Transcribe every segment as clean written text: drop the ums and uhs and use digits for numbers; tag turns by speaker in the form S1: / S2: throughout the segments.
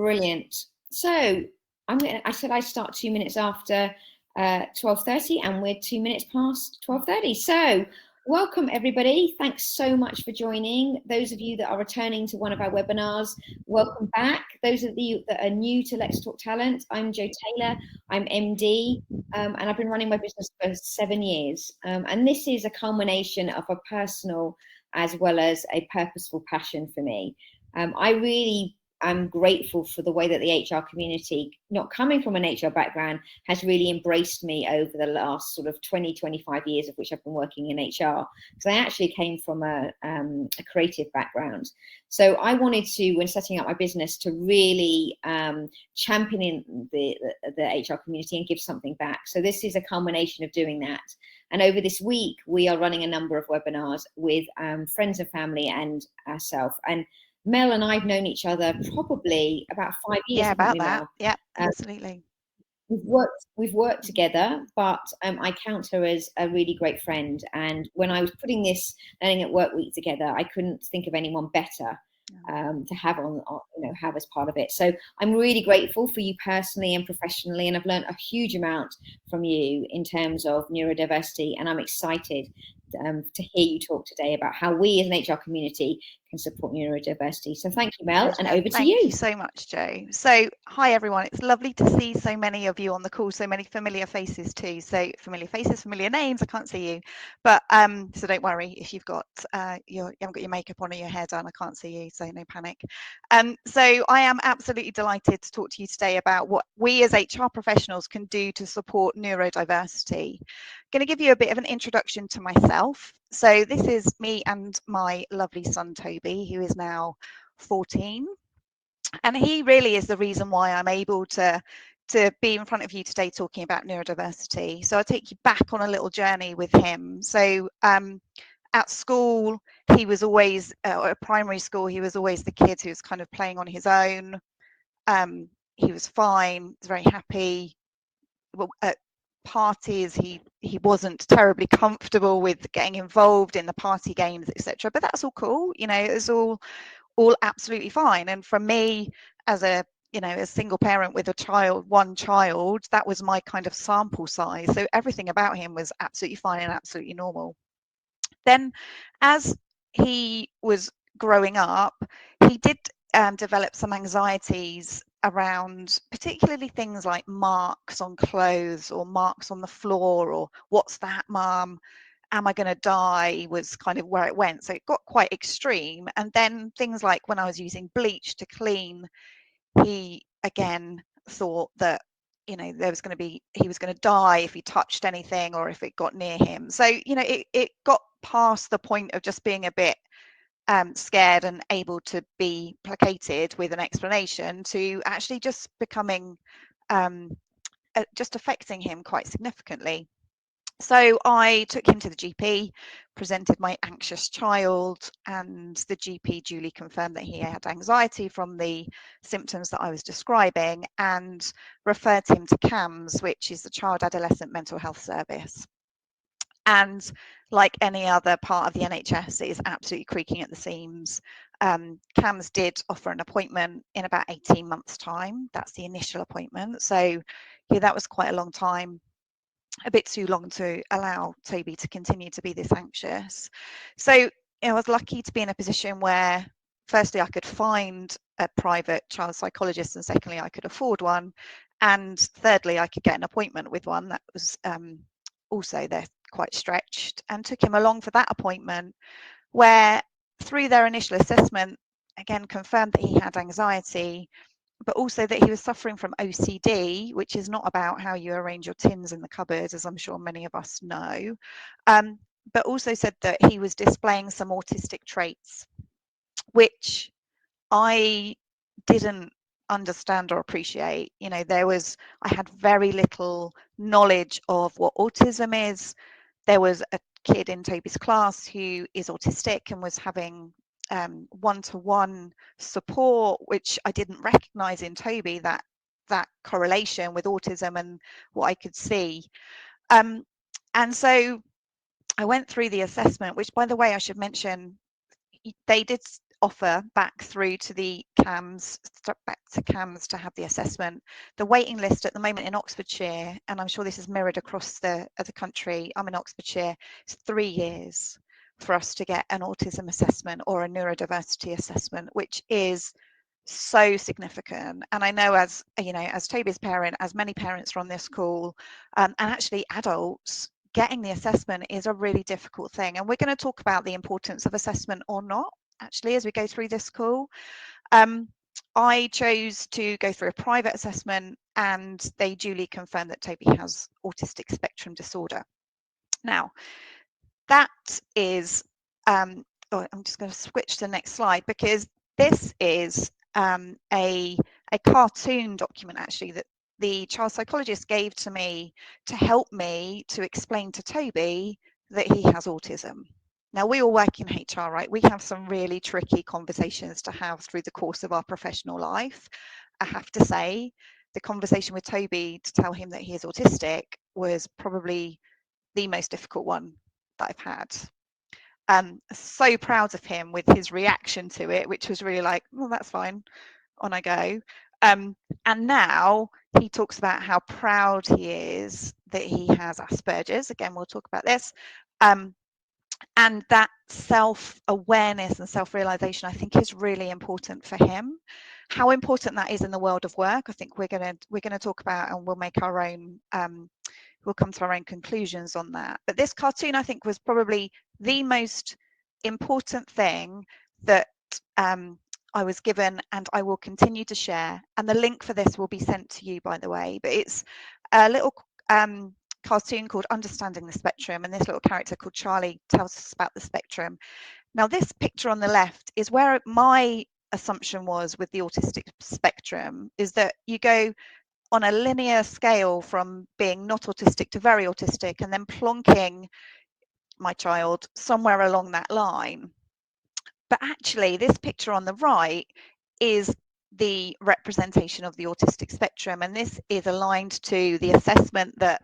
S1: Brilliant. So I said I start 2 minutes after 12:30, and we're 2 minutes past 12:30. So welcome everybody. Thanks so much for joining. Those of you that are returning to one of our webinars, welcome back. Those of you that are new to Let's Talk Talent, I'm Jo Taylor. I'm MD, and I've been running my business for 7 years. And this is a culmination of a personal as well as a purposeful passion for me. I'm grateful for the way that the HR community, not coming from an HR background, has really embraced me over the last sort of 20, 25 years of which I've been working in HR, because I actually came from a creative background. So I wanted to, when setting up my business, to really champion in the HR community and give something back. So this is a culmination of doing that. And over this week, we are running a number of webinars with friends and family and ourselves. And Mel and I've known each other probably about 5 years.
S2: Yeah, about that.
S1: Mel?
S2: Yeah, absolutely.
S1: We've worked together, but I count her as a really great friend. And when I was putting this Learning at Work week together, I couldn't think of anyone better to have have as part of it. So I'm really grateful for you personally and professionally, and I've learned a huge amount from you in terms of neurodiversity, and I'm excited to hear you talk today about how we as an HR community can support neurodiversity. So thank you, Mel, and over to you.
S2: Thank you so much, Jo. So hi everyone, it's lovely to see so many of you on the call, so many familiar faces too. So familiar faces, familiar names, I can't see you, but so don't worry if you've got you haven't got your makeup on or your hair done, I can't see you, so no panic. So I am absolutely delighted to talk to you today about what we as HR professionals can do to support neurodiversity. I'm going to give you a bit of an introduction to myself. So this is me and my lovely son Toby, who is now 14, and he really is the reason why I'm able to be in front of you today talking about neurodiversity. So I'll take you back on a little journey with him. So at school, he was always, at primary school, he was always the kid who was kind of playing on his own. He was fine, was very happy. Well, at parties, he wasn't terribly comfortable with getting involved in the party games, etc. But that's all cool, you know, it's all absolutely fine. And for me, as a single parent with one child, that was my kind of sample size. So everything about him was absolutely fine and absolutely normal. Then, as he was growing up, he did develop some anxieties around particularly things like marks on clothes or marks on the floor, or what's that, mum? Am I going to die? Was kind of where it went. So it got quite extreme. And then things like when I was using bleach to clean, he again thought that, you know, he was going to die if he touched anything or if it got near him. So, you know, it got past the point of just being a bit scared and able to be placated with an explanation to actually just becoming just affecting him quite significantly. So I took him to the GP, presented my anxious child, and the GP duly confirmed that he had anxiety from the symptoms that I was describing, and referred him to CAMS, which is the Child Adolescent Mental Health Service. And like any other part of the NHS, it is absolutely creaking at the seams. CAMS did offer an appointment in about 18 months' time. That's the initial appointment. So yeah, that was quite a long time. A bit too long to allow Toby to continue to be this anxious. So I was lucky to be in a position where, firstly, I could find a private child psychologist, and secondly, I could afford one, and thirdly, I could get an appointment with one that was also they're quite stretched, and took him along for that appointment, where through their initial assessment, again confirmed that he had anxiety, but also that he was suffering from OCD, which is not about how you arrange your tins in the cupboard, as I'm sure many of us know, but also said that he was displaying some autistic traits, which I didn't understand or appreciate. You know, I had very little knowledge of what autism is. There was a kid in Toby's class who is autistic and was having one-to-one support, which I didn't recognize in Toby, that correlation with autism and what I could see. And so I went through the assessment, which, by the way, I should mention, they did offer back through to the CAMS, back to CAMS to have the assessment. The waiting list at the moment in Oxfordshire, and I'm sure this is mirrored across the country, I'm in Oxfordshire, it's 3 years for us to get an autism assessment or a neurodiversity assessment, which is so significant. And I know, as you know, as Toby's parent, as many parents are on this call, and actually adults, getting the assessment is a really difficult thing. And we're going to talk about the importance of assessment or not, actually, as we go through this call. I chose to go through a private assessment, and they duly confirmed that Toby has autistic spectrum disorder. Now, that is, I'm just going to switch to the next slide, because this is a cartoon document, actually, that the child psychologist gave to me to help me to explain to Toby that he has autism. Now, we all work in HR, right? We have some really tricky conversations to have through the course of our professional life. I have to say, the conversation with Toby to tell him that he is autistic was probably the most difficult one that I've had. So proud of him with his reaction to it, which was really like, well, that's fine, on I go. And now he talks about how proud he is that he has Asperger's. Again, we'll talk about this. And that self-awareness and self-realization, I think, is really important for him. How important that is in the world of work, I think we're gonna talk about, and we'll make our own we'll come to our own conclusions on that. But this cartoon, I think, was probably the most important thing that I was given, and I will continue to share. And the link for this will be sent to you, by the way. But it's a little cartoon called Understanding the Spectrum, and this little character called Charlie tells us about the spectrum. Now, this picture on the left is where my assumption was with the autistic spectrum, is that you go on a linear scale from being not autistic to very autistic, and then plonking my child somewhere along that line. But actually, this picture on the right is the representation of the autistic spectrum, and this is aligned to the assessment that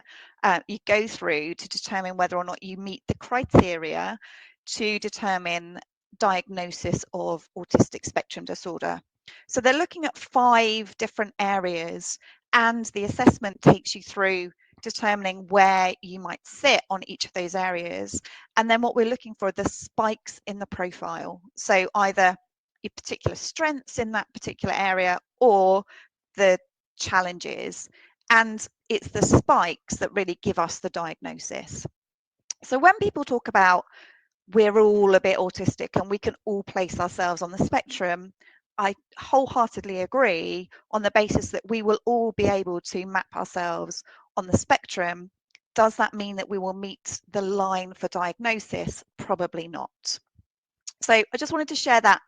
S2: you go through to determine whether or not you meet the criteria to determine diagnosis of autistic spectrum disorder. So they're looking at 5 different areas, and the assessment takes you through determining where you might sit on each of those areas. And then what we're looking for are the spikes in the profile. So either your particular strengths in that particular area or the challenges. And it's the spikes that really give us the diagnosis. So when people talk about we're all a bit autistic and we can all place ourselves on the spectrum, I wholeheartedly agree, on the basis that we will all be able to map ourselves on the spectrum. Does that mean that we will meet the line for diagnosis? Probably not. So I just wanted to share that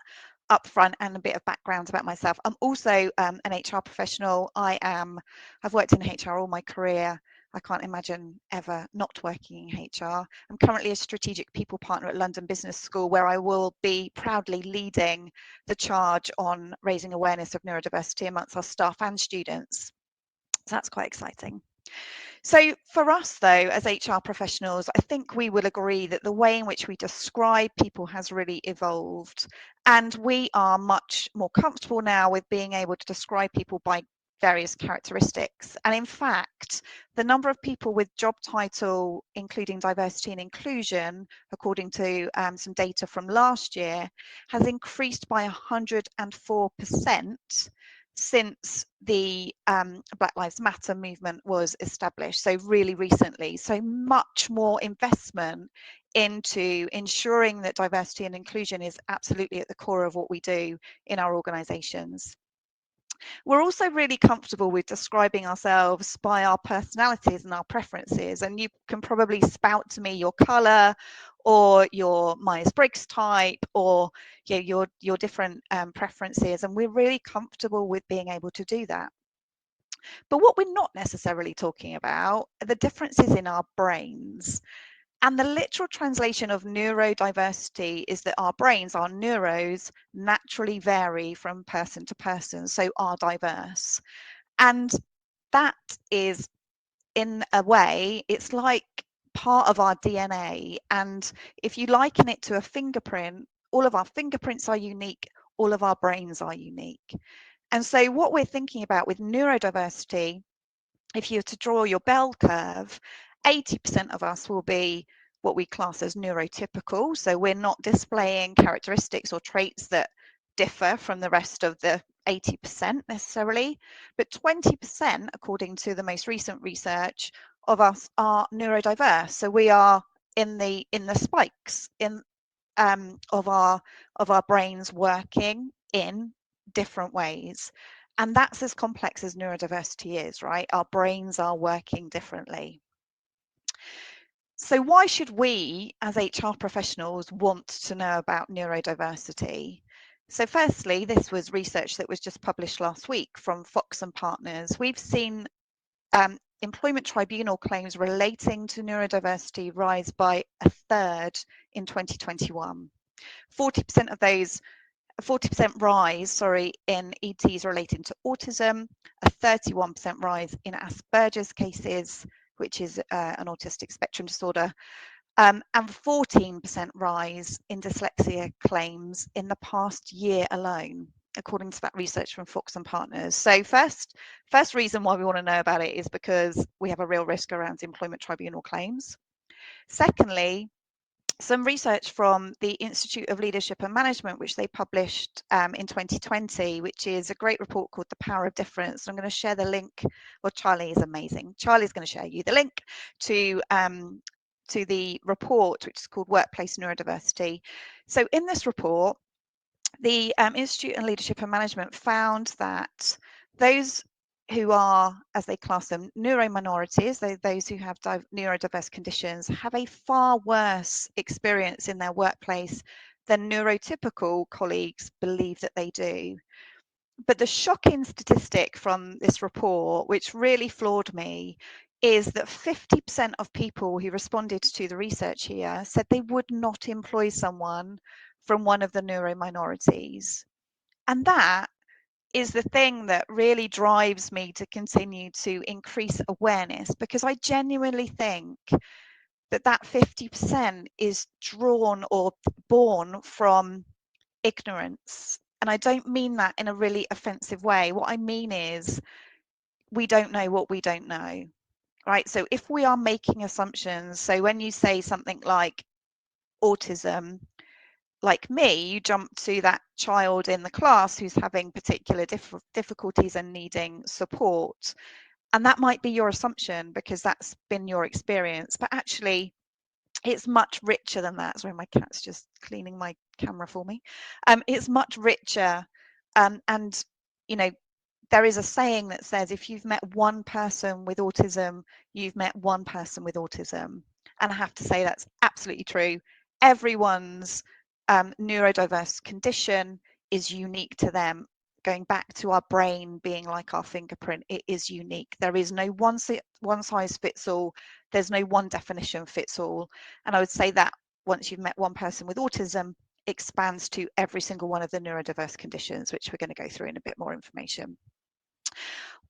S2: up front and a bit of background about myself. I'm also an HR professional. I've worked in HR all my career. I can't imagine ever not working in HR. I'm currently a strategic people partner at London Business School, where I will be proudly leading the charge on raising awareness of neurodiversity amongst our staff and students. So that's quite exciting. So for us, though, as HR professionals, I think we will agree that the way in which we describe people has really evolved, and we are much more comfortable now with being able to describe people by various characteristics. And in fact, the number of people with job title including diversity and inclusion, according to some data from last year, has increased by 104% since the Black Lives Matter movement was established, so really recently. So much more investment into ensuring that diversity and inclusion is absolutely at the core of what we do in our organisations. We're also really comfortable with describing ourselves by our personalities and our preferences, and you can probably spout to me your colour or your Myers-Briggs type, or your different preferences, and we're really comfortable with being able to do that. But what we're not necessarily talking about are the differences in our brains. And the literal translation of neurodiversity is that our brains, our neuros, naturally vary from person to person, so are diverse. And that is, in a way, it's like part of our DNA. And if you liken it to a fingerprint, all of our fingerprints are unique, all of our brains are unique. And so what we're thinking about with neurodiversity, if you were to draw your bell curve, 80% of us will be what we class as neurotypical. So we're not displaying characteristics or traits that differ from the rest of the 80% necessarily, but 20%, according to the most recent research, of us are neurodiverse. So we are in the spikes of our brains working in different ways. And that's as complex as neurodiversity is, right? Our brains are working differently. So why should we, as HR professionals, want to know about neurodiversity? So firstly, this was research that was just published last week from Fox and Partners. We've seen employment tribunal claims relating to neurodiversity rise by a third in 2021. 40% of those 40% rise, in ETs relating to autism, a 31% rise in Asperger's cases, which is an autistic spectrum disorder, and 14% rise in dyslexia claims in the past year alone, according to that research from Fox and Partners. So first reason why we want to know about it is because we have a real risk around employment tribunal claims. Secondly, some research from the Institute of Leadership and Management, which they published in 2020, which is a great report called The Power of Difference. I'm going to share the link. Well, Charlie is amazing. Charlie's going to share you the link to the report, which is called Workplace Neurodiversity. So in this report, the Institute of Leadership and Management found that those who are, as they class them, neurominorities, those who have neurodiverse conditions, have a far worse experience in their workplace than neurotypical colleagues believe that they do. But the shocking statistic from this report, which really floored me, is that 50% of people who responded to the research here said they would not employ someone from one of the neurominorities. And that is the thing that really drives me to continue to increase awareness, because I genuinely think that 50% is drawn or born from ignorance. And I don't mean that in a really offensive way. What I mean is we don't know what we don't know, right? So if we are making assumptions, so when you say something like autism, like me, you jump to that child in the class who's having particular difficulties and needing support. And that might be your assumption because that's been your experience. But actually, it's much richer than that. Sorry, my cat's just cleaning my camera for me. It's much richer. And, you know, there is a saying that says if you've met one person with autism, you've met one person with autism. And I have to say that's absolutely true. Everyone's neurodiverse condition is unique to them. Going back to our brain being like our fingerprint, it is unique. There is no one size fits all. There's no one definition fits all. And I would say that once you've met one person with autism, expands to every single one of the neurodiverse conditions, which we're going to go through in a bit more information.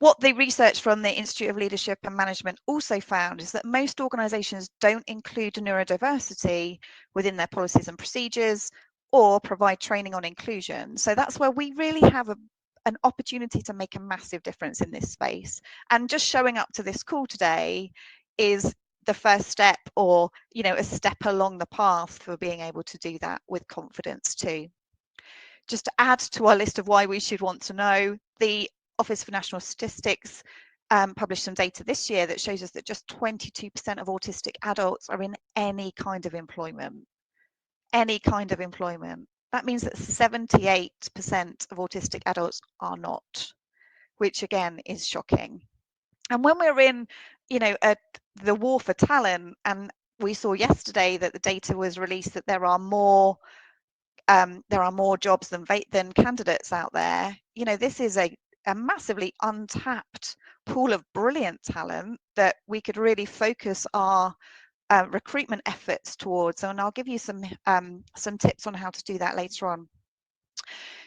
S2: What the research from the Institute of Leadership and Management also found is that most organisations don't include neurodiversity within their policies and procedures or provide training on inclusion. So that's where we really have an opportunity to make a massive difference in this space. And just showing up to this call today is the first step, or a step along the path for being able to do that with confidence too. Just to add to our list of why we should want to know, the Office for National Statistics published some data this year that shows us that just 22% of autistic adults are in any kind of employment. Any kind of employment. That means that 78% of autistic adults are not, which again is shocking. And when we're in, the war for talent, and we saw yesterday that the data was released that there are more jobs than candidates out there. This is a massively untapped pool of brilliant talent that we could really focus our recruitment efforts towards. And I'll give you some tips on how to do that later on.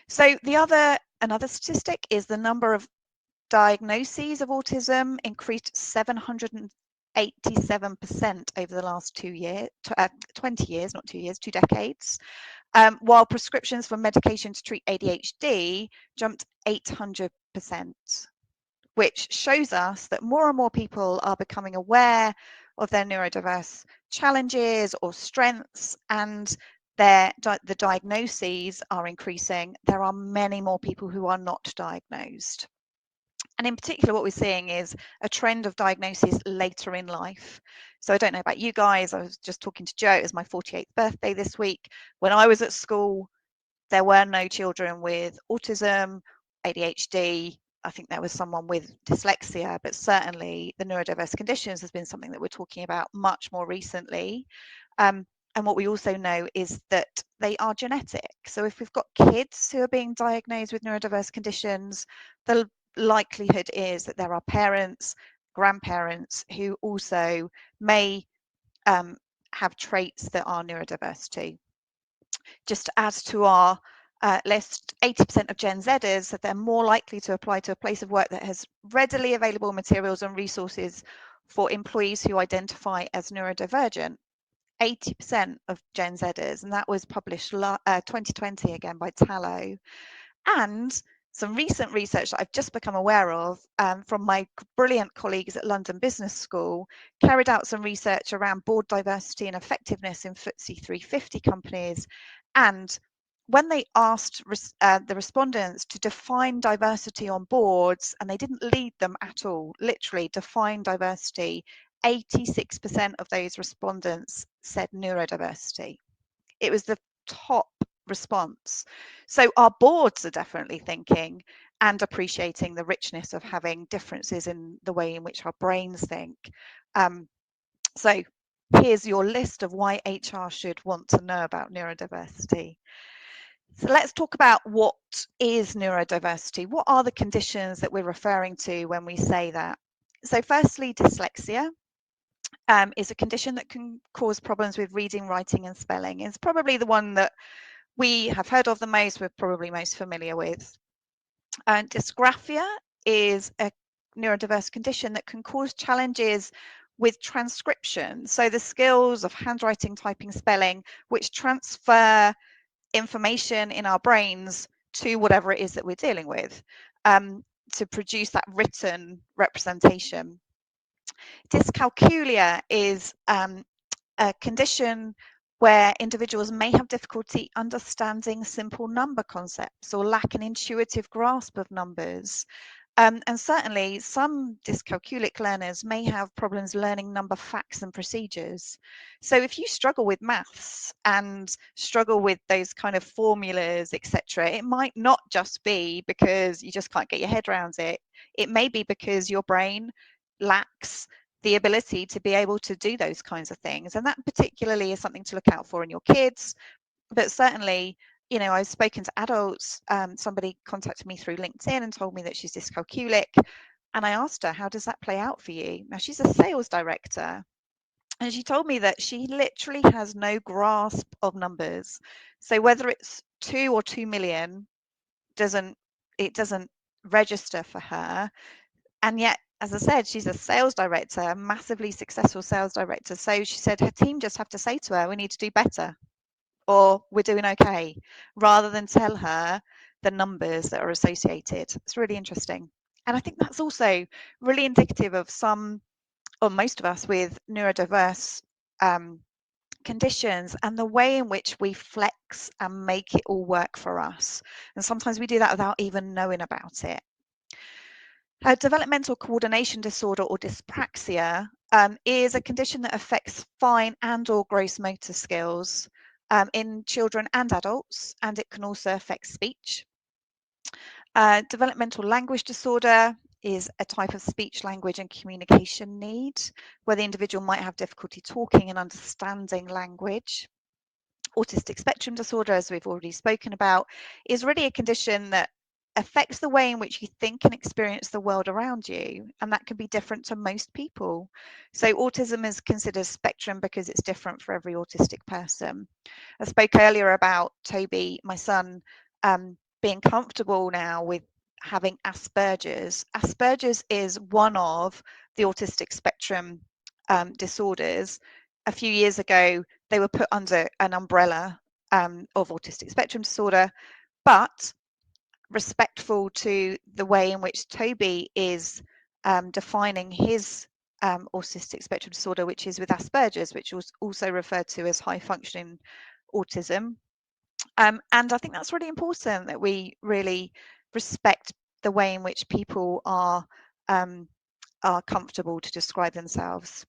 S2: So another statistic is the number of diagnoses of autism increased 700% 87% over the last 20 years, not 2 years, 2 decades, while prescriptions for medication to treat ADHD jumped 800%, which shows us that more and more people are becoming aware of their neurodiverse challenges or strengths, and the diagnoses are increasing. There are many more people who are not diagnosed. And in particular, what we're seeing is a trend of diagnosis later in life. So I don't know about you guys, I was just talking to Joe, it was my 48th birthday this week. When I was at school, there were no children with autism, ADHD. I think there was someone with dyslexia, but certainly the neurodiverse conditions has been something that we're talking about much more recently. And what we also know is that they are genetic. So if we've got kids who are being diagnosed with neurodiverse conditions, the likelihood is that there are parents, grandparents who also may have traits that are neurodiverse too. Just to add to our list, 80% of Gen Zers said they're more likely to apply to a place of work that has readily available materials and resources for employees who identify as neurodivergent. 80% of Gen Zers, and that was published 2020 again by Tallow. And some recent research that I've just become aware of from my brilliant colleagues at London Business School carried out some research around board diversity and effectiveness in FTSE 350 companies. And when they asked the respondents to define diversity on boards, and they didn't lead them at all, literally define diversity, 86% of those respondents said neurodiversity. It was the top response. So our boards are definitely thinking and appreciating the richness of having differences in the way in which our brains think. So here's your list of why HR should want to know about neurodiversity. So let's talk about what is neurodiversity. What are the conditions that we're referring to when we say that? So firstly, dyslexia. Is a condition that can cause problems with reading, writing, and spelling. It's probably the one that we have heard of the most, we're probably most familiar with. Dysgraphia is a neurodiverse condition that can cause challenges with transcription. So the skills of handwriting, typing, spelling, which transfer information in our brains to whatever it is that we're dealing with, to produce that written representation. Dyscalculia is a condition where individuals may have difficulty understanding simple number concepts or lack an intuitive grasp of numbers. And certainly some dyscalculic learners may have problems learning number facts and procedures. So if you struggle with maths and struggle with those kind of formulas, etc., it might not just be because you just can't get your head around it. It may be because your brain lacks the ability to be able to do those kinds of things. And that particularly is something to look out for in your kids. But certainly, you know, I've spoken to adults. Somebody contacted me through LinkedIn and told me that she's dyscalculic. And I asked her, how does that play out for you? Now, she's a sales director. And she told me that she literally has no grasp of numbers. So whether it's 2 or 2 million, it doesn't register for her. And yet, as I said, she's a sales director, a massively successful sales director. So she said her team just have to say to her, we need to do better, or we're doing okay, rather than tell her the numbers that are associated. It's really interesting. And I think that's also really indicative of some, or most of us, with neurodiverse conditions and the way in which we flex and make it all work for us. And sometimes we do that without even knowing about it. Developmental coordination disorder, or dyspraxia, is a condition that affects fine and or gross motor skills in children and adults, and it can also affect speech. Developmental language disorder is a type of speech, language, and communication need where the individual might have difficulty talking and understanding language. Autistic spectrum disorder, as we've already spoken about, is really a condition that affects the way in which you think and experience the world around you, and that can be different to most people. So autism is considered spectrum because it's different for every autistic person. I spoke earlier about Toby, my son, being comfortable now with having Asperger's. Asperger's is one of the autistic spectrum disorders, a few years ago, they were put under an umbrella of autistic spectrum disorder, but respectful to the way in which Toby is defining his autistic spectrum disorder, which is with Asperger's, which was also referred to as high functioning autism. And I think that's really important, that we really respect the way in which people are comfortable to describe themselves.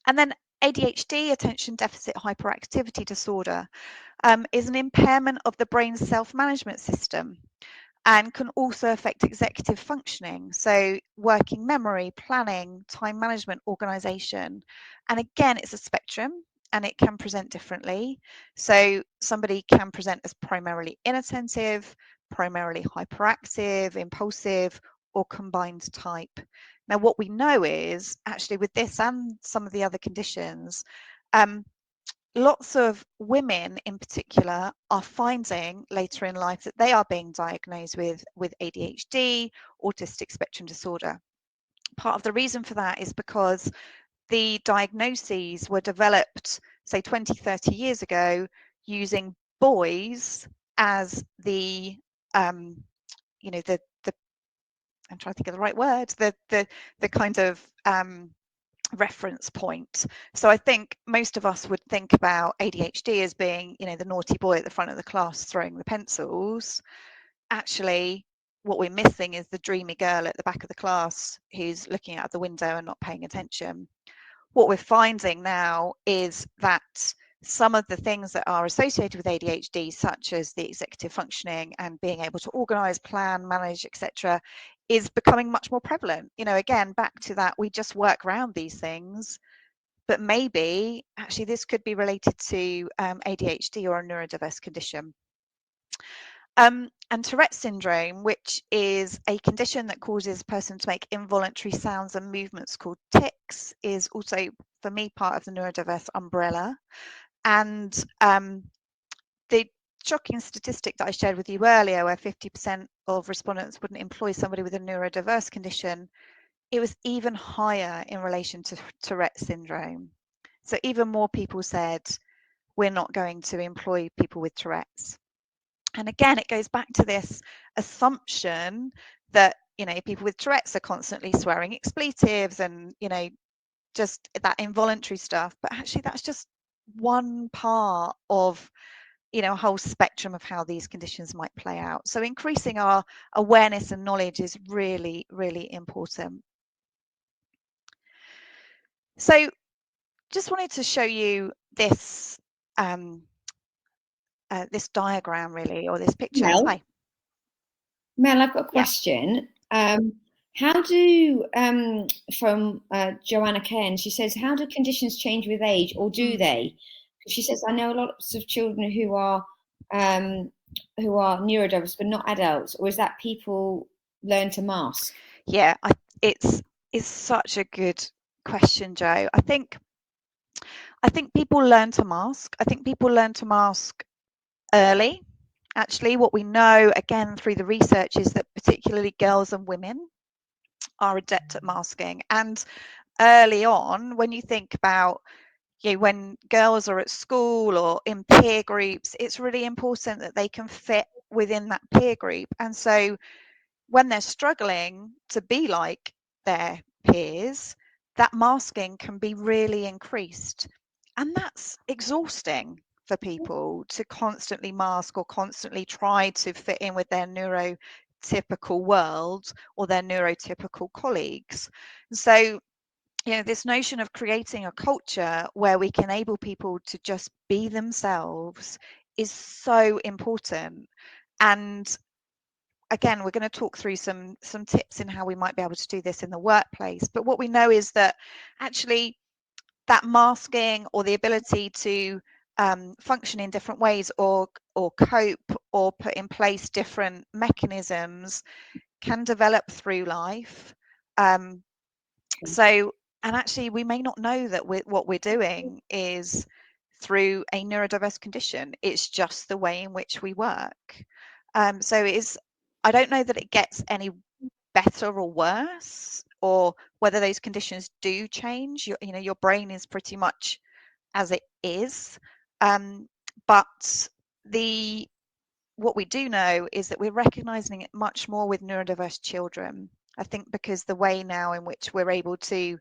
S2: And then ADHD, attention deficit hyperactivity disorder, is an impairment of the brain's self-management system and can also affect executive functioning, so working memory, planning, time management, organisation. And again, it's a spectrum and it can present differently. So somebody can present as primarily inattentive, primarily hyperactive, impulsive, or combined type. Now, what we know is actually with this and some of the other conditions, lots of women in particular are finding later in life that they are being diagnosed with ADHD, autistic spectrum disorder. Part of the reason for that is because the diagnoses were developed, say 20, 30 years ago, using boys as the I'm trying to think of the right word, the kind of reference point. So I think most of us would think about ADHD as being, the naughty boy at the front of the class throwing the pencils. Actually, what we're missing is the dreamy girl at the back of the class who's looking out the window and not paying attention. What we're finding now is that some of the things that are associated with ADHD, such as the executive functioning and being able to organize, plan, manage, etc., is becoming much more prevalent. Again, back to that, we just work around these things, but maybe actually this could be related to ADHD or a neurodiverse condition. And Tourette's syndrome, which is a condition that causes a person to make involuntary sounds and movements called tics, is also, for me, part of the neurodiverse umbrella. And the shocking statistic that I shared with you earlier, where 50% of respondents wouldn't employ somebody with a neurodiverse condition, it was even higher in relation to Tourette's syndrome. So even more people said, we're not going to employ people with Tourette's. And again, it goes back to this assumption that, people with Tourette's are constantly swearing expletives and, just that involuntary stuff. But actually, that's just one part of, a whole spectrum of how these conditions might play out. So increasing our awareness and knowledge is really, really important. So just wanted to show you this this diagram, really, or this picture. Hi.
S1: Mel, I've got a question. Yeah. How do, from Joanna Ken, she says, how do conditions change with age, or do they? She says, I know lots of children who are neurodiverse, but not adults, or is that people learn to mask?
S2: Yeah, it's such a good question, Jo. I think people learn to mask. I think people learn to mask early. Actually, what we know, again, through the research, is that particularly girls and women are adept at masking. And early on, when you think about when girls are at school or in peer groups, it's really important that they can fit within that peer group. And so when they're struggling to be like their peers, that masking can be really increased. And that's exhausting for people to constantly mask or constantly try to fit in with their neurotypical world or their neurotypical colleagues. So, this notion of creating a culture where we can enable people to just be themselves is so important. And again, we're going to talk through some tips in how we might be able to do this in the workplace. But what we know is that actually that masking or the ability to function in different ways or cope or put in place different mechanisms can develop through life. And actually, we may not know that what we're doing is through a neurodiverse condition. It's just the way in which we work. So I don't know that it gets any better or worse. or whether those conditions do change. Your brain is pretty much as it is, but what we do know is that we're recognizing it much more with neurodiverse children. I think because the way now in which we're able to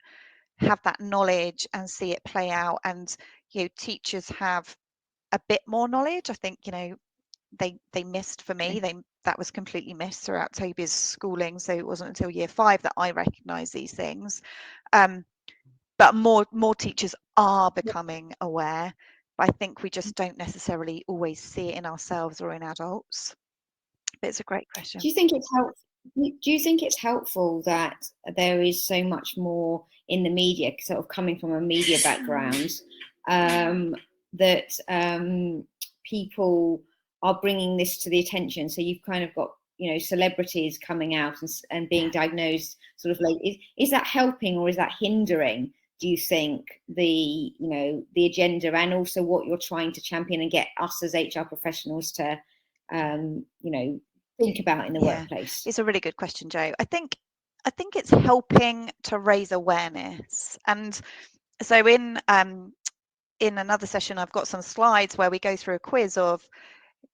S2: have that knowledge and see it play out, and teachers have a bit more knowledge. I think they missed, for me, that was completely missed throughout Toby's schooling, so it wasn't until year 5 that I recognized these things. But more teachers are becoming aware, but I think we just don't necessarily always see it in ourselves or in adults. But it's a great question.
S1: Do you think it's helpful? Do you think it's helpful that there is so much more in the media, sort of coming from a media background, that people are bringing this to the attention? So you've kind of got, celebrities coming out and being diagnosed sort of late. Is that helping or is that hindering, do you think, the agenda, and also what you're trying to champion and get us as HR professionals to think about in the workplace?
S2: It's a really good question, Jo. I think it's helping to raise awareness. And so in another session, I've got some slides where we go through a quiz of,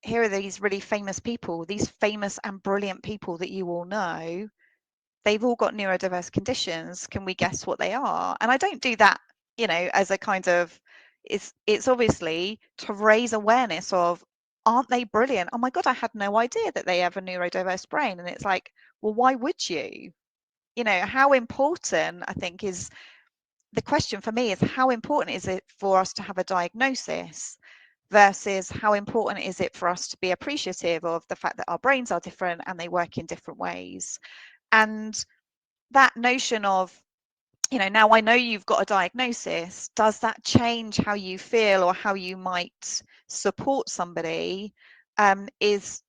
S2: here are these really famous people, these famous and brilliant people that you all know. They've all got neurodiverse conditions. Can we guess what they are? And I don't do that, as a kind of, it's obviously to raise awareness of, aren't they brilliant? Oh my God, I had no idea that they have a neurodiverse brain. And it's like, well, why would you? How important, I think, is the question for me, is how important is it for us to have a diagnosis versus how important is it for us to be appreciative of the fact that our brains are different and they work in different ways. And that notion of, now I know you've got a diagnosis, does that change how you feel or how you might support somebody? Is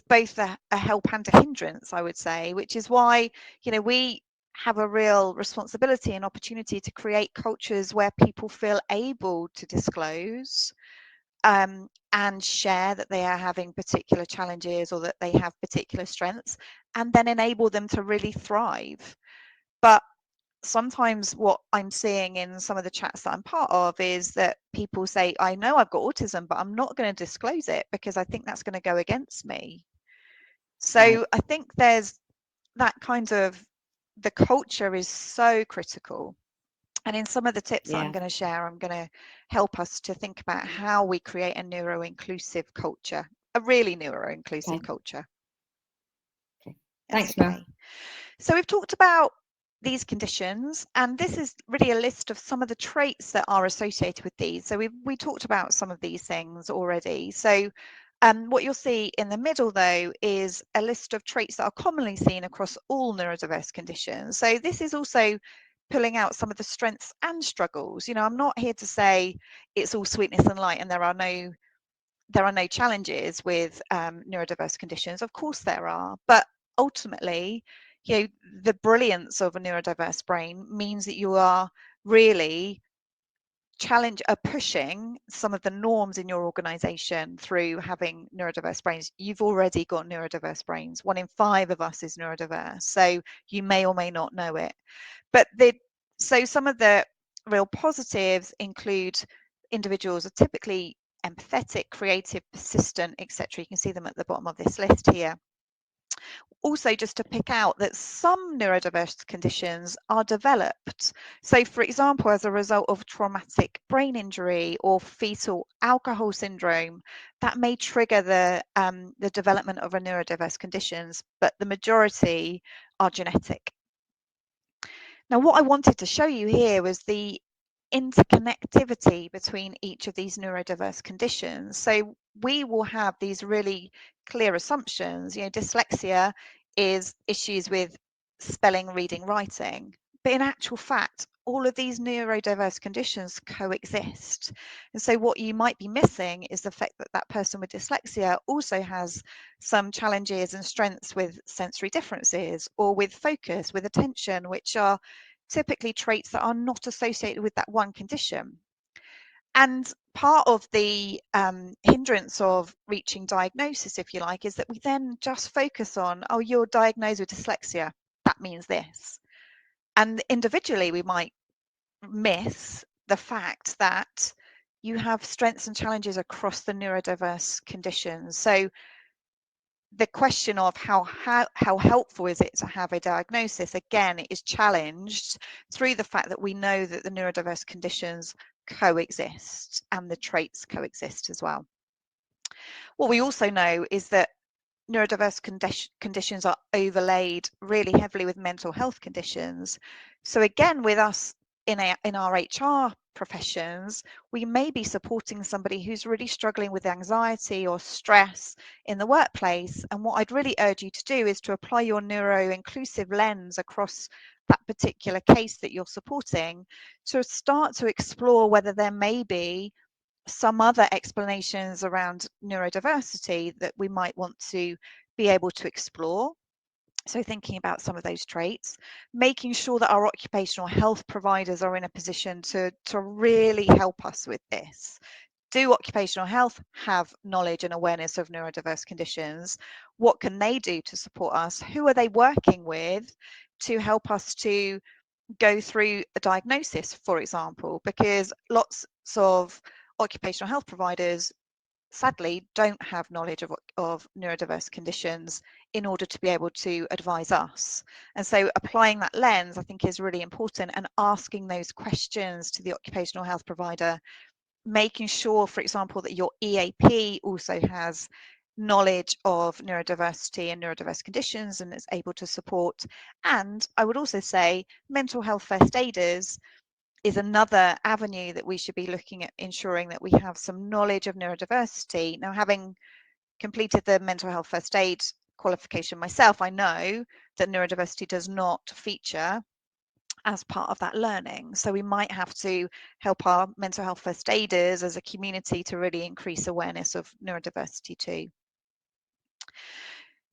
S2: both a help and a hindrance, I would say, which is why, we have a real responsibility and opportunity to create cultures where people feel able to disclose and share that they are having particular challenges or that they have particular strengths, and then enable them to really thrive. But sometimes what I'm seeing in some of the chats that I'm part of is that people say, I know I've got autism, but I'm not going to disclose it because I think that's going to go against me. So
S1: Right.
S2: I think there's that kind of, the culture is so critical. And in some of the tips that I'm going to share, I'm going to help us to think about how we create a neuro-inclusive culture, a really neuro-inclusive culture.
S1: Okay. Thanks, Mel.
S2: So we've talked about these conditions, and this is really a list of some of the traits that are associated with these. So we talked about some of these things already. So what you'll see in the middle, though, is a list of traits that are commonly seen across all neurodiverse conditions. So this is also pulling out some of the strengths and struggles. I'm not here to say it's all sweetness and light and there are no challenges with neurodiverse conditions. Of course there are, but ultimately, the brilliance of a neurodiverse brain means that you are really pushing some of the norms in your organization through having neurodiverse brains. You've already got neurodiverse brains. 1 in 5 of us is neurodiverse, so you may or may not know it. But so some of the real positives include individuals are typically empathetic, creative, persistent, etc. You can see them at the bottom of this list here. Also, just to pick out that some neurodiverse conditions are developed. So, for example, as a result of traumatic brain injury or fetal alcohol syndrome, that may trigger the development of a neurodiverse conditions, but the majority are genetic. Now, what I wanted to show you here was the interconnectivity between each of these neurodiverse conditions. So we will have these really clear assumptions. Dyslexia is issues with spelling, reading, writing. But in actual fact, all of these neurodiverse conditions coexist. And so what you might be missing is the fact that that person with dyslexia also has some challenges and strengths with sensory differences or with focus, with attention, which are typically traits that are not associated with that one condition. And part of the hindrance of reaching diagnosis, if you like, is that we then just focus on, oh, you're diagnosed with dyslexia. That means this. And individually, we might miss the fact that you have strengths and challenges across the neurodiverse conditions. So the question of how helpful is it to have a diagnosis, again, is challenged through the fact that we know that the neurodiverse conditions coexist and the traits coexist as well. What we also know is that neurodiverse conditions are overlaid really heavily with mental health conditions. So again, with us in our HR professions, we may be supporting somebody who's really struggling with anxiety or stress in the workplace. And what I'd really urge you to do is to apply your neuro-inclusive lens across that particular case that you're supporting, to start to explore whether there may be some other explanations around neurodiversity that we might want to be able to explore. So thinking about some of those traits, making sure that our occupational health providers are in a position to really help us with this. Do occupational health have knowledge and awareness of neurodiverse conditions? What can they do to support us? Who are they working with to help us to go through a diagnosis, for example? Because lots of occupational health providers sadly don't have knowledge of neurodiverse conditions in order to be able to advise us. And so applying that lens, I think, is really important, and asking those questions to the occupational health provider, making sure, for example, that your EAP also has knowledge of neurodiversity and neurodiverse conditions and is able to support. And I would also say mental health first aiders is another avenue that we should be looking at, ensuring that we have some knowledge of neurodiversity. Now, having completed the mental health first aid qualification myself, I know that neurodiversity does not feature as part of that learning. So we might have to help our mental health first aiders as a community to really increase awareness of neurodiversity too.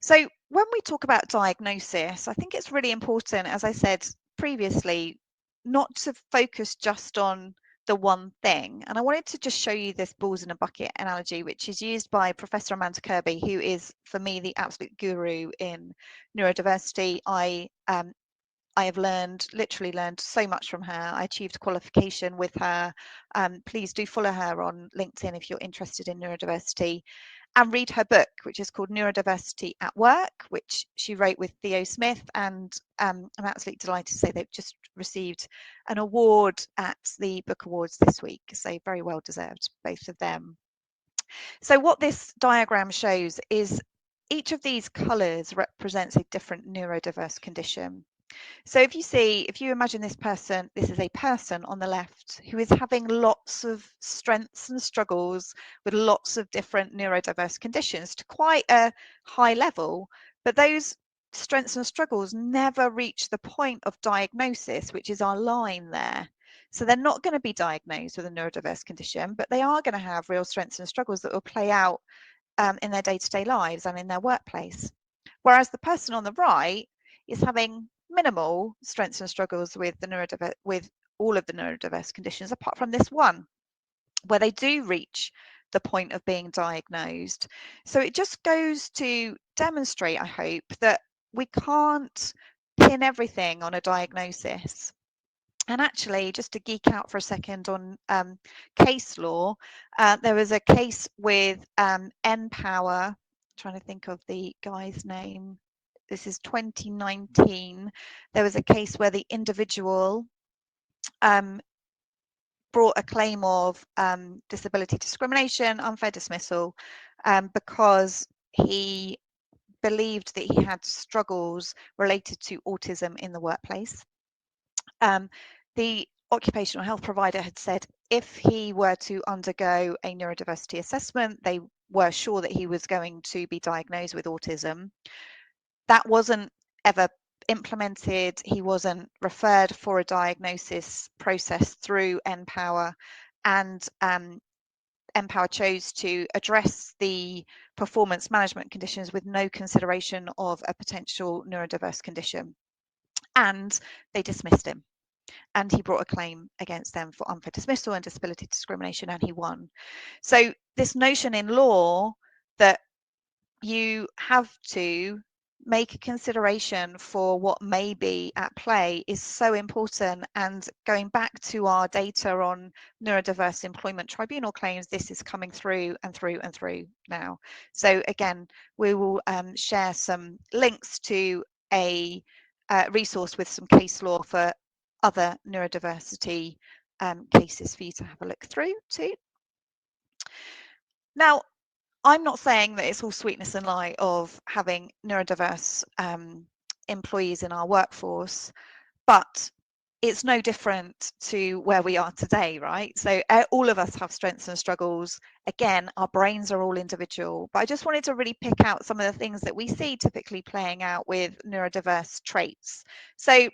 S2: So when we talk about diagnosis, I think it's really important, as I said previously, not to focus just on the one thing. And I wanted to just show you this balls in a bucket analogy, which is used by Professor Amanda Kirby, who is, for me, the absolute guru in neurodiversity. I have literally learned so much from her. I achieved qualification with her. Please do follow her on LinkedIn if you're interested in neurodiversity, and read her book, which is called Neurodiversity at Work, which she wrote with Theo Smith. And I'm absolutely delighted to say they've just received an award at the Book Awards this week. So very well deserved, both of them. So what this diagram shows is each of these colours represents a different neurodiverse condition. So if you imagine this is a person on the left who is having lots of strengths and struggles with lots of different neurodiverse conditions to quite a high level, but those strengths and struggles never reach the point of diagnosis, which is our line there. So they're not going to be diagnosed with a neurodiverse condition, but they are going to have real strengths and struggles that will play out in their day-to-day lives and in their workplace. Whereas the person on the right is having minimal strengths and struggles with with all of the neurodiverse conditions, apart from this one, where they do reach the point of being diagnosed. So it just goes to demonstrate, I hope, that we can't pin everything on a diagnosis. And actually, just to geek out for a second on case law, there was a case with NPower, trying to think of the guy's name. This is 2019. There was a case where the individual brought a claim of disability discrimination, unfair dismissal, because he believed that he had struggles related to autism in the workplace. The occupational health provider had said if he were to undergo a neurodiversity assessment, they were sure that he was going to be diagnosed with autism. That wasn't ever implemented. He wasn't referred for a diagnosis process through NPower, and NPower chose to address the performance management conditions with no consideration of a potential neurodiverse condition, and they dismissed him. And he brought a claim against them for unfair dismissal and disability discrimination, and he won. So this notion in law that you have to make a consideration for what may be at play is so important. And going back to our data on neurodiverse employment tribunal claims, this is coming through and through and through now. So again, we will share some links to a resource with some case law for other neurodiversity cases for you to have a look through too. Now, I'm not saying that it's all sweetness and light of having neurodiverse employees in our workforce, but it's no different to where we are today, right? So all of us have strengths and struggles. Again, our brains are all individual, but I just wanted to really pick out some of the things that we see typically playing out with neurodiverse traits. So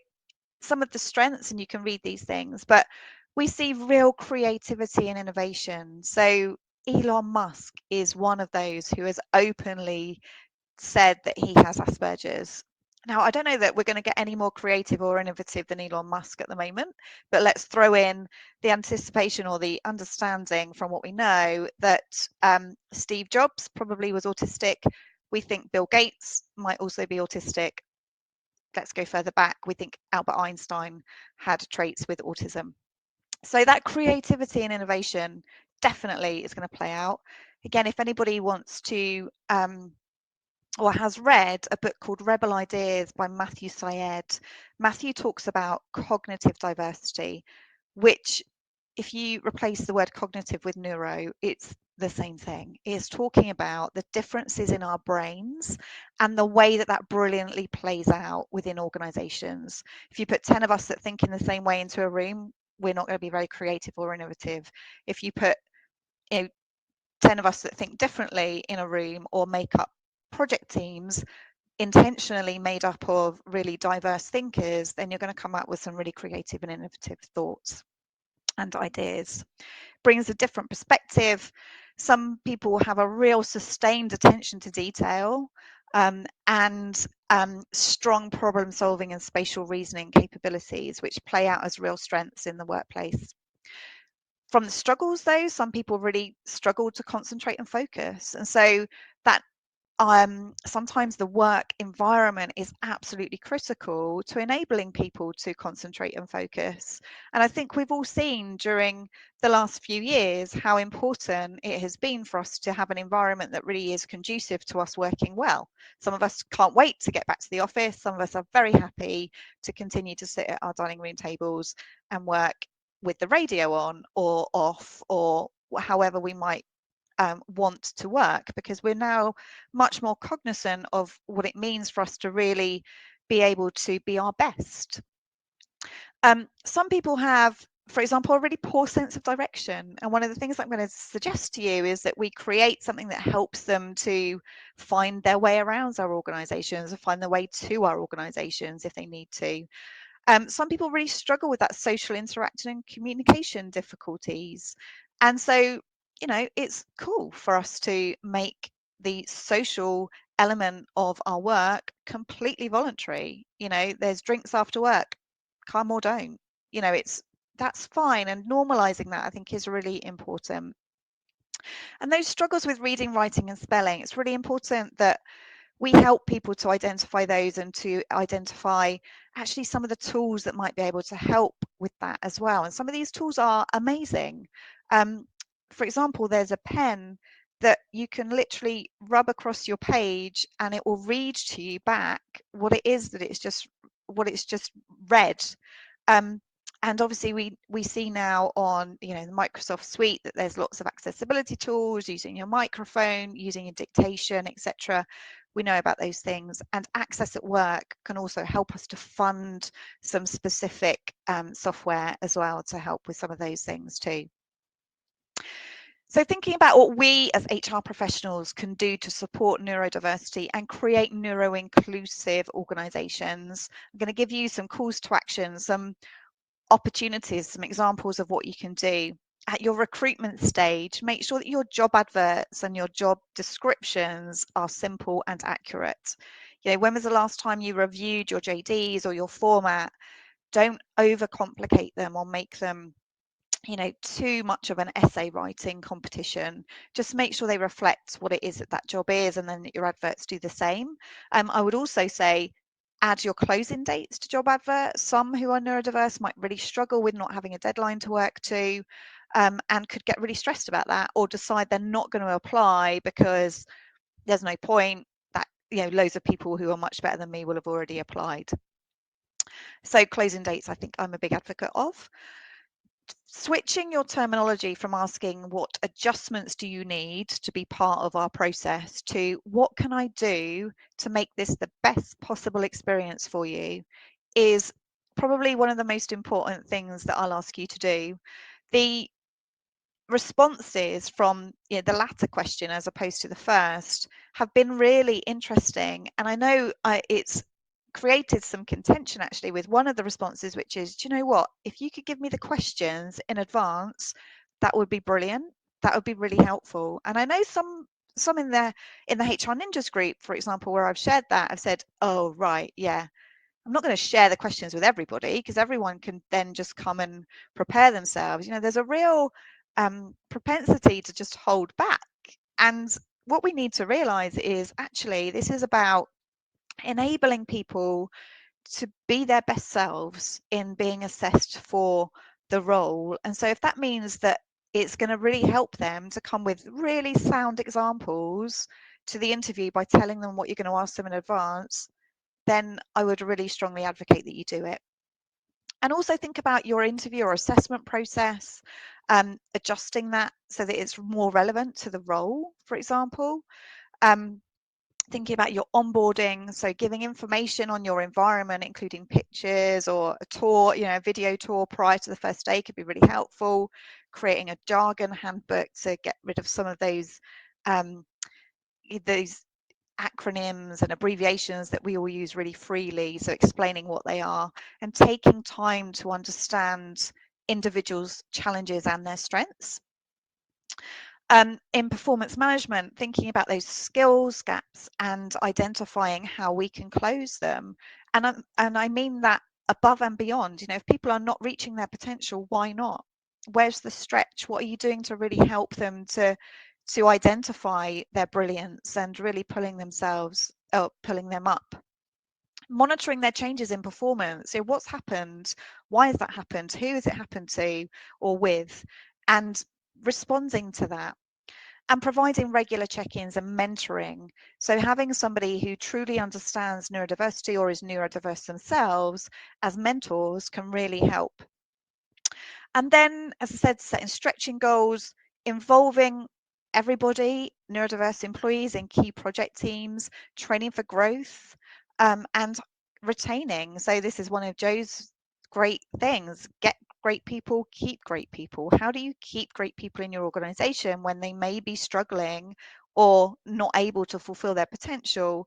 S2: some of the strengths, and you can read these things, but we see real creativity and innovation. So Elon Musk is one of those who has openly said that he has Asperger's. Now, I don't know that we're going to get any more creative or innovative than Elon Musk at the moment, but let's throw in the anticipation or the understanding from what we know that Steve Jobs probably was autistic. We think Bill Gates might also be autistic. Let's go further back. We think Albert Einstein had traits with autism. So that creativity and innovation definitely is going to play out. Again, if anybody wants to or has read a book called Rebel Ideas by Matthew Syed, Matthew talks about cognitive diversity, which if you replace the word cognitive with neuro, it's the same thing. It's talking about the differences in our brains and the way that that brilliantly plays out within organizations. If you put 10 of us that think in the same way into a room, we're not going to be very creative or innovative. If you put 10 of us that think differently in a room or make up project teams intentionally made up of really diverse thinkers, then you're going to come up with some really creative and innovative thoughts and ideas. Brings a different perspective. Some people have a real sustained attention to detail and strong problem solving and spatial reasoning capabilities, which play out as real strengths in the workplace. From the struggles, though, some people really struggle to concentrate and focus. And so that sometimes the work environment is absolutely critical to enabling people to concentrate and focus. And I think we've all seen during the last few years how important it has been for us to have an environment that really is conducive to us working well. Some of us can't wait to get back to the office. Some of us are very happy to continue to sit at our dining room tables and work with the radio on or off or however we might want to work, because we're now much more cognizant of what it means for us to really be able to be our best. Some people have, for example, a really poor sense of direction. And one of the things I'm going to suggest to you is that we create something that helps them to find their way around our organizations or find their way to our organizations if they need to. Some people really struggle with that social interaction and communication difficulties. And so, it's cool for us to make the social element of our work completely voluntary. There's drinks after work, come or don't. That's fine. And normalizing that, I think, is really important. And those struggles with reading, writing, and spelling, it's really important that we help people to identify those and to identify actually some of the tools that might be able to help with that as well. And some of these tools are amazing. For example, there's a pen that you can literally rub across your page and it will read to you back what it is that what it's just read. And obviously we see now on the Microsoft suite that there's lots of accessibility tools, using your microphone, using your dictation, etc. We know about those things. And Access at Work can also help us to fund some specific software as well to help with some of those things too. So thinking about what we as HR professionals can do to support neurodiversity and create neuro-inclusive organisations, I'm going to give you some calls to action, some opportunities, some examples of what you can do. At your recruitment stage, make sure that your job adverts and your job descriptions are simple and accurate. When was the last time you reviewed your JDs or your format? Don't overcomplicate them or make them too much of an essay writing competition. Just make sure they reflect what it is that that job is, and then your adverts do the same. I would also say add your closing dates to job adverts. Some who are neurodiverse might really struggle with not having a deadline to work to, and could get really stressed about that, or decide they're not going to apply because there's no point, that loads of people who are much better than me will have already applied. So closing dates, I think I'm a big advocate of. Switching your terminology from asking what adjustments do you need to be part of our process to what can I do to make this the best possible experience for you is probably one of the most important things that I'll ask you to do. The responses from the latter question as opposed to the first have been really interesting, and I know it's created some contention actually with one of the responses, which is, do you know what, if you could give me the questions in advance, that would be brilliant, that would be really helpful. And I know some in the HR Ninjas group, for example, where I've shared that, I've said, oh right, yeah, I'm not going to share the questions with everybody because everyone can then just come and prepare themselves. There's a real propensity to just hold back. And what we need to realize is actually this is about enabling people to be their best selves in being assessed for the role. And so if that means that it's going to really help them to come with really sound examples to the interview by telling them what you're going to ask them in advance, then I would really strongly advocate that you do it. And also think about your interview or assessment process, adjusting that so that it's more relevant to the role, for example. Thinking about your onboarding, so giving information on your environment, including pictures or a tour, a video tour prior to the first day could be really helpful. Creating a jargon handbook to get rid of some of those acronyms and abbreviations that we all use really freely, so explaining what they are and taking time to understand individuals' challenges and their strengths. In performance management, thinking about those skills gaps and identifying how we can close them. And I mean that above and beyond. If people are not reaching their potential, why not? Where's the stretch? What are you doing to really help them to identify their brilliance and really pulling them up? Monitoring their changes in performance. So what's happened? Why has that happened? Who has it happened to or with? And responding to that. And providing regular check-ins and mentoring. So having somebody who truly understands neurodiversity or is neurodiverse themselves as mentors can really help. And then, as I said, setting stretching goals, involving everybody, neurodiverse employees in key project teams, training for growth, and retaining. So this is one of Joe's great things. Get great people, keep great people. How do you keep great people in your organization when they may be struggling or not able to fulfill their potential?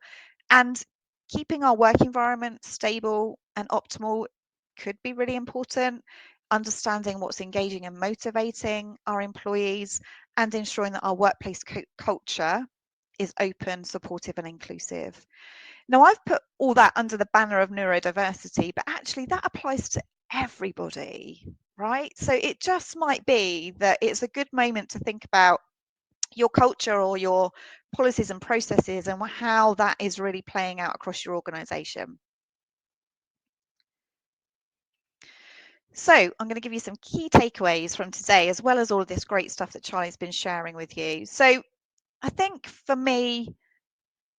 S2: And keeping our work environment stable and optimal could be really important. Understanding what's engaging and motivating our employees, and ensuring that our workplace culture is open, supportive, and inclusive. Now, I've put all that under the banner of neurodiversity, but actually that applies to everybody, right? So it just might be that it's a good moment to think about your culture or your policies and processes and how that is really playing out across your organization. So I'm going to give you some key takeaways from today, as well as all of this great stuff that Charlie's been sharing with you. So I think for me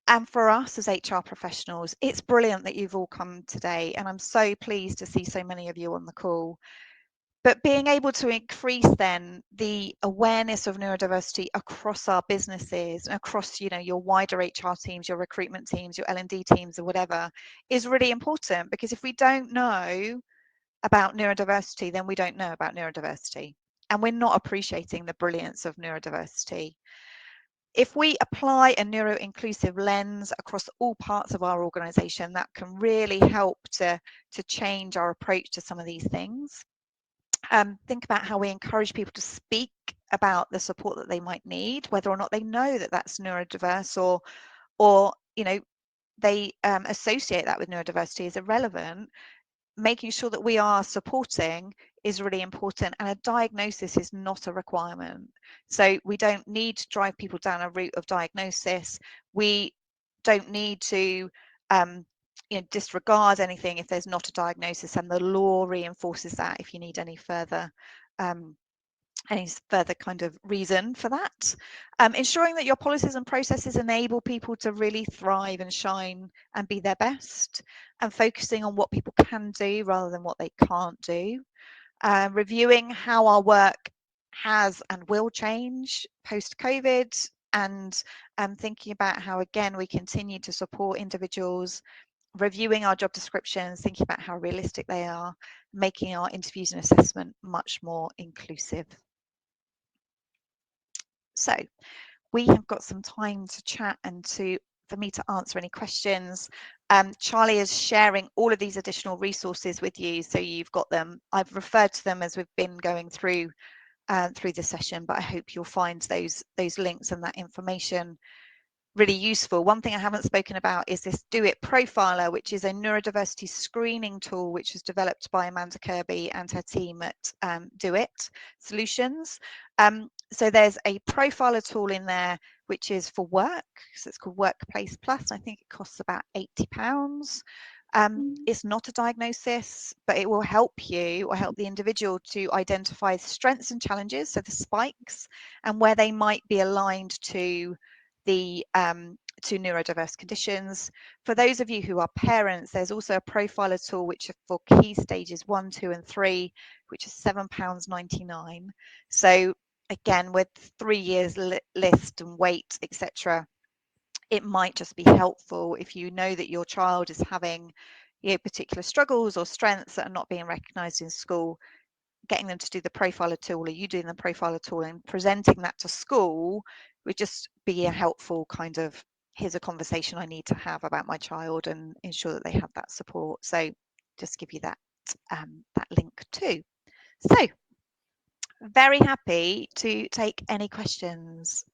S2: and for us as HR professionals, it's brilliant that you've all come today, and I'm so pleased to see so many of you on the call. But being able to increase then the awareness of neurodiversity across our businesses and across, your wider HR teams, your recruitment teams, your L&D teams, or whatever, is really important, because if we don't know about neurodiversity, then we don't know about neurodiversity, and we're not appreciating the brilliance of neurodiversity. If we apply a neuro-inclusive lens across all parts of our organization, that can really help to change our approach to some of these things. Think about how we encourage people to speak about the support that they might need, whether or not they know that that's neurodiverse, or they associate that with neurodiversity is irrelevant. making sure that we are supporting is really important, and a diagnosis is not a requirement. So we don't need to drive people down a route of diagnosis. We don't need to disregard anything if there's not a diagnosis, and the law reinforces that if you need um, any further kind of reason for that. Ensuring that your policies and processes enable people to really thrive and shine and be their best, and focusing on what people can do rather than what they can't do. Reviewing how our work has and will change post-COVID, and thinking about how, again, we continue to support individuals, reviewing our job descriptions, thinking about how realistic they are, making our interviews and assessment much more inclusive. So we have got some time to chat and for me to answer any questions. Charlie is sharing all of these additional resources with you, so you've got them. I've referred to them as we've been going through the session, but I hope you'll find those links and that information really useful. One thing I haven't spoken about is this Do It Profiler, which is a neurodiversity screening tool which was developed by Amanda Kirby and her team at Do It Solutions. So there's a profiler tool in there which is for work, so it's called Workplace Plus. I think it costs about £80. It's not a diagnosis, but it will help you or help the individual to identify strengths and challenges, so the spikes, and where they might be aligned to the to neurodiverse conditions. For those of you who are parents, there's also a profiler tool which is for key stages 1, 2 and 3, which is £7.99. So again, with 3 years list and weight, etc., it might just be helpful if you know that your child is having particular struggles or strengths that are not being recognised in school. Getting them to do the profiler tool, or you doing the profiler tool and presenting that to school would just be a helpful kind of, here's a conversation I need to have about my child, and ensure that they have that support. So just give you that that link too. So very happy to take any questions.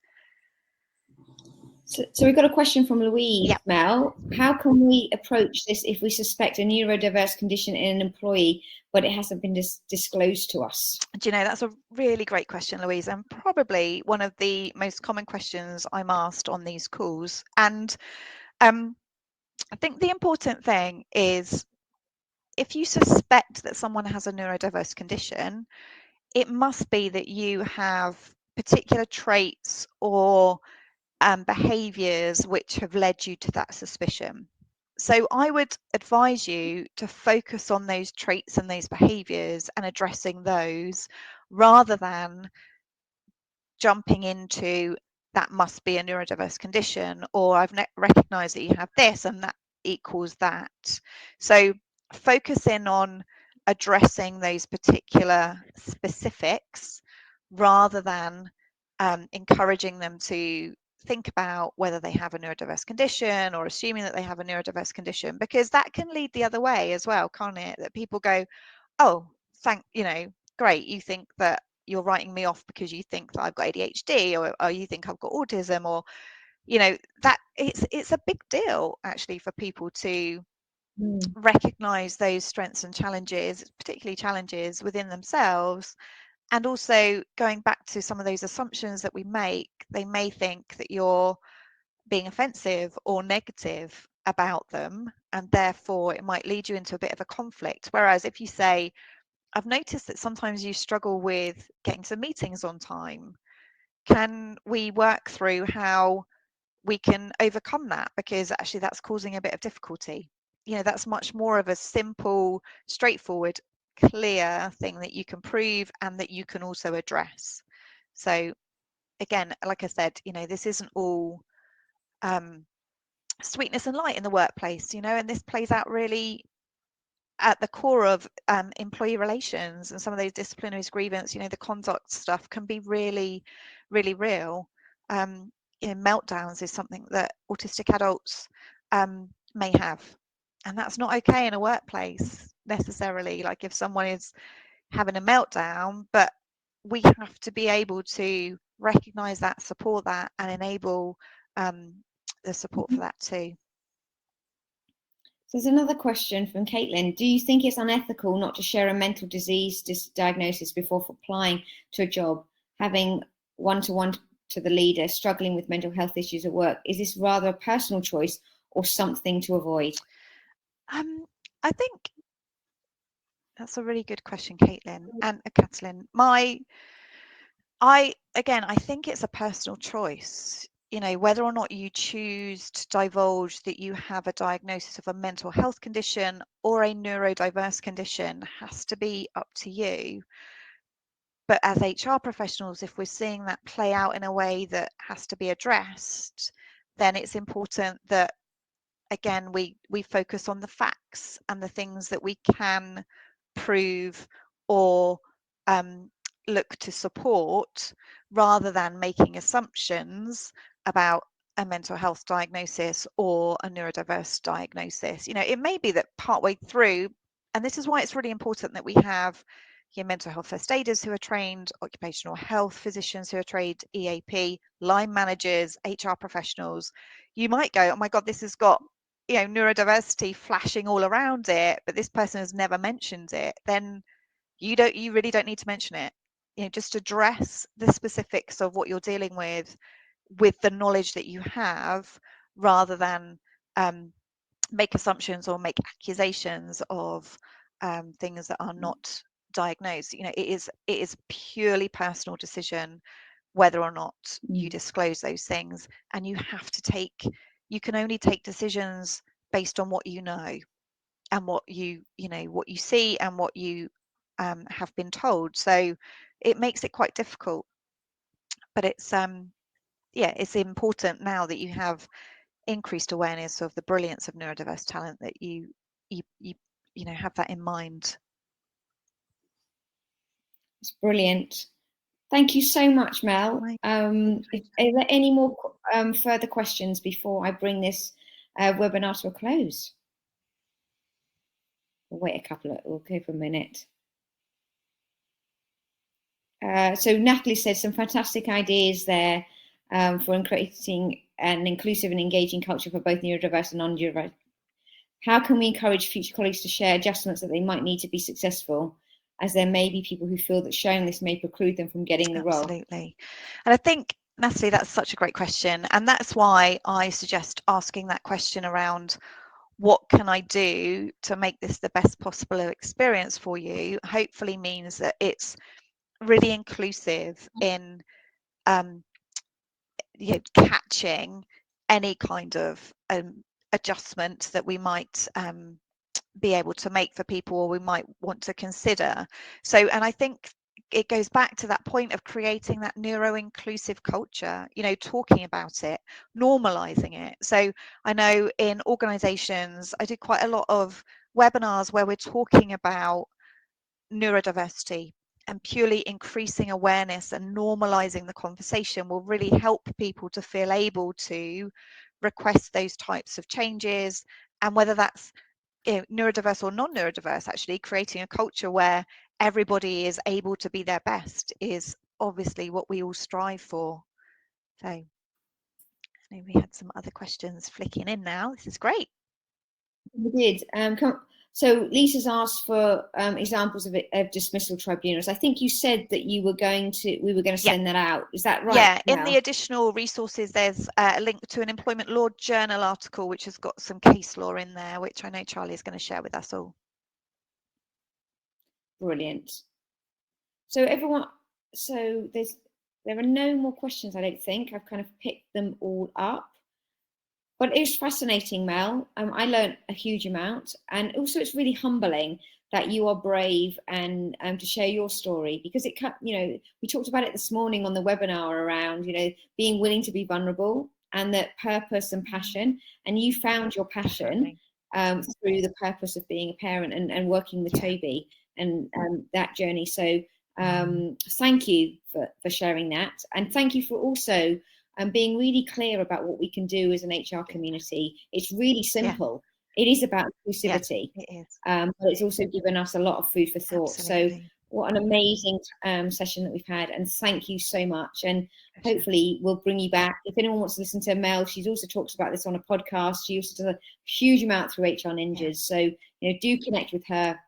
S1: So we've got a question from Louise.
S2: Yep.
S1: Mel, how can we approach this if we suspect a neurodiverse condition in an employee, but it hasn't been disclosed to us?
S2: Do you know, that's a really great question, Louise, and probably one of the most common questions I'm asked on these calls. And I think the important thing is, if you suspect that someone has a neurodiverse condition, it must be that you have particular traits or behaviours which have led you to that suspicion. So I would advise you to focus on those traits and those behaviours and addressing those, rather than jumping into that must be a neurodiverse condition, or I've recognised that you have this and that equals that. So focus in on addressing those particular specifics, rather than encouraging them to think about whether they have a neurodiverse condition or assuming that they have a neurodiverse condition, because that can lead the other way as well, can't it? That people go, oh, great, you think that you're writing me off because you think that I've got ADHD, or you think I've got autism, or that it's a big deal actually for people to recognize those strengths and challenges, particularly challenges within themselves. And also, going back to some of those assumptions that we make, they may think that you're being offensive or negative about them, and therefore it might lead you into a bit of a conflict. Whereas if you say, I've noticed that sometimes you struggle with getting to meetings on time. Can we work through how we can overcome that? Because actually that's causing a bit of difficulty. That's much more of a simple, straightforward, clear thing that you can prove and that you can also address. So again, like I said, this isn't all sweetness and light in the workplace, and this plays out really at the core of employee relations, and some of those disciplinary grievance, the conduct stuff can be really, really real. Meltdowns is something that autistic adults may have, and that's not okay in a workplace necessarily. Like if someone is having a meltdown, but we have to be able to recognize that, support that, and enable the support for that too.
S1: There's another question from Caitlin. Do you think it's unethical not to share a mental disease diagnosis before applying to a job, having one-to-one to the leader, struggling with mental health issues at work? Is this rather a personal choice or something to avoid?
S2: I think that's a really good question, Caitlin and Catalin. I think it's a personal choice. You know, whether or not you choose to divulge that you have a diagnosis of a mental health condition or a neurodiverse condition has to be up to you. But as HR professionals, if we're seeing that play out in a way that has to be addressed, then it's important that, again, we focus on the facts and the things that we can prove or look to support, rather than making assumptions about a mental health diagnosis or a neurodiverse diagnosis. You know, it may be that partway through, and this is why it's really important that we have your mental health first aiders who are trained, occupational health physicians who are trained, EAP, line managers, HR professionals. You might go, oh my God, this has got, you know, neurodiversity flashing all around it, but this person has never mentioned it. Then you really don't need to mention it. You know, just address the specifics of what you're dealing with the knowledge that you have, rather than make assumptions or make accusations of things that are not diagnosed. You know, it is purely personal decision whether or not you disclose those things, and you can only take decisions based on what you know and what you see and what you have been told. So it makes it quite difficult, but it's it's important now that you have increased awareness of the brilliance of neurodiverse talent, that you have that in mind.
S1: It's brilliant. Thank you so much, Mel. Are there any more further questions before I bring this webinar to a close? We'll wait we'll go for a minute. So Natalie said some fantastic ideas there for creating an inclusive and engaging culture for both neurodiverse and non-neurodiverse. How can we encourage future colleagues to share adjustments that they might need to be successful, as there may be people who feel that sharing this may preclude them from getting the role?
S2: Absolutely. And I think, Natalie, that's such a great question. And that's why I suggest asking that question around, what can I do to make this the best possible experience for you? Hopefully means that it's really inclusive in catching any kind of adjustment that we might be able to make for people, or we might want to consider. So, and I think it goes back to that point of creating that neuro-inclusive culture, you know, talking about it, normalizing it. So I know in organizations, I do quite a lot of webinars where we're talking about neurodiversity, and purely increasing awareness and normalizing the conversation will really help people to feel able to request those types of changes. And whether that's neurodiverse or non-neurodiverse, actually creating a culture where everybody is able to be their best is obviously what we all strive for. So I know we had some other questions flicking in now. This is great.
S1: We did. So Lisa's asked for examples of dismissal tribunals. I think you said that we were going to send that out. Is that right?
S2: Yeah, in the additional resources, there's a link to an Employment Law Journal article, which has got some case law in there, which I know Charlie is going to share with us all.
S1: Brilliant. So everyone, there are no more questions, I don't think. I've kind of picked them all up. But it was fascinating, Mel. I learned a huge amount, and also it's really humbling that you are brave and to share your story, because it, you know, we talked about it this morning on the webinar around, you know, being willing to be vulnerable and that purpose and passion, and you found your passion through the purpose of being a parent and working with Toby and that journey. So thank you for sharing that, and thank you for also being really clear about what we can do as an HR community. It's really simple. It is about inclusivity.
S2: It is.
S1: But it's also given us a lot of food for thought. Absolutely. what an amazing session that we've had, and thank you so much. And hopefully we'll bring you back. If anyone wants to listen to Mel, she's also talks about this on a podcast. She also does a huge amount through HR Ninjas. So, do connect with her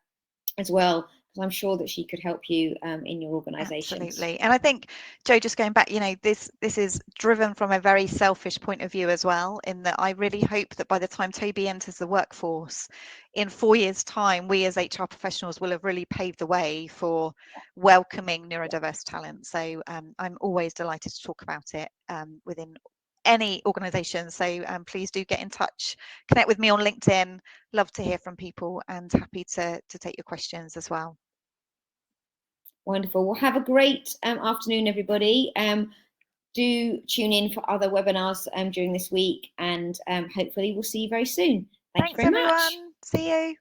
S1: as well, because I'm sure that she could help you in your organisation.
S2: Absolutely. And I think, Jo, just going back, this is driven from a very selfish point of view as well, in that I really hope that by the time Toby enters the workforce in 4 years' time, we as HR professionals will have really paved the way for welcoming neurodiverse talent. So I'm always delighted to talk about it within any organisation. So please do get in touch, connect with me on LinkedIn. Love to hear from people, and happy to take your questions as well.
S1: Wonderful. Well, have a great afternoon, everybody. Do tune in for other webinars during this week, and hopefully we'll see you very soon. Thanks,
S2: Thanks, everyone.
S1: much.
S2: See you.